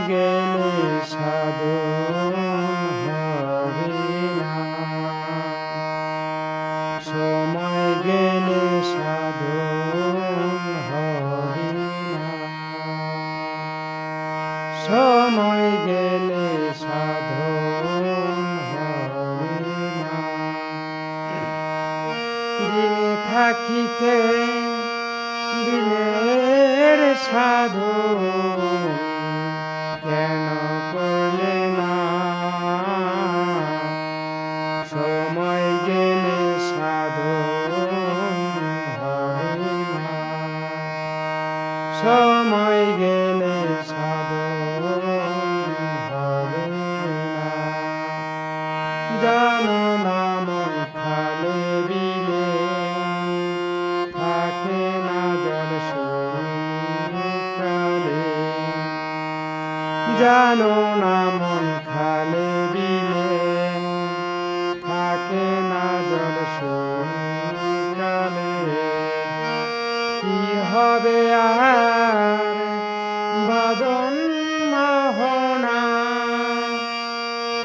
গেলে সাধন হবে না, সময় গেলে সাধন হবে না, সময় গেলে সাধন হবে না। দিনে থাকিতে দিনের সাধন কেন করলে না, সময় গেলে সাধন হবে না, সময় গেলে সাধন হবে না। জানো না মন খালে বিলে থাকে না জল শূন্যকালে, জানো না মন খালে বিলে থাকে না জল শূন্যকালে। কি হবে আর বাদন মোহনা,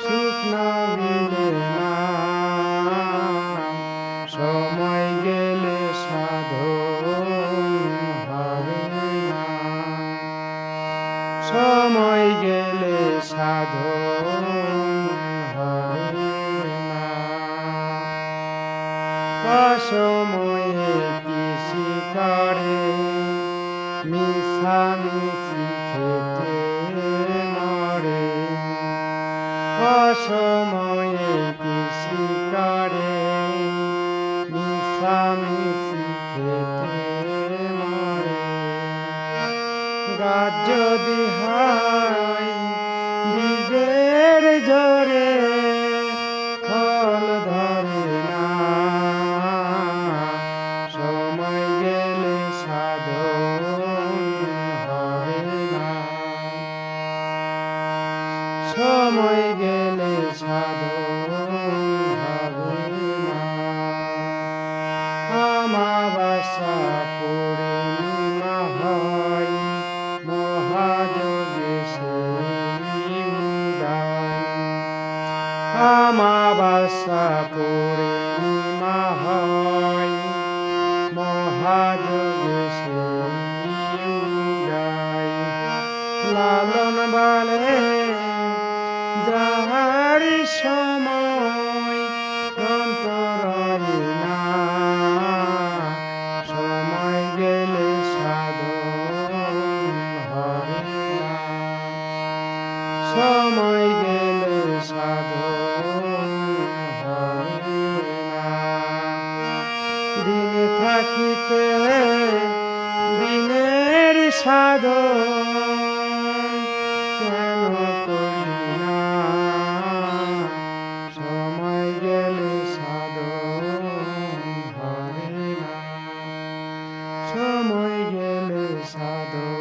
শুকনো বিলে না, সময় গেলে সাধন হবে না, সময় গেলে সাধন হবে না। অসময়ে কৃষি করে মিশামিশি খেতে মরে, অসময়ে কৃষি করে মিশামিশি খেতে মরে। গাছ যদি হয় বীজের জোরে ফল ধরে না, সময় গেলে সাধন হবে না, সময় গেলে সাধন হবে না। আমাবাসা পূর্ণিমা হয় মহাযোগে সেই উদয়, আমাবাসা পূর্ণিমা হয় মহাযোগে সেই উদয়। লালন বলে যাহার সময় অন্তরে না, সময় গেলে সাধন হবে না, সময় গেলে সাধন হবে না। দিনে থাকিতে দিনের সাধন কেন করলি না, সময় গেলে সাধন হবে না, সময় গেলে সাধন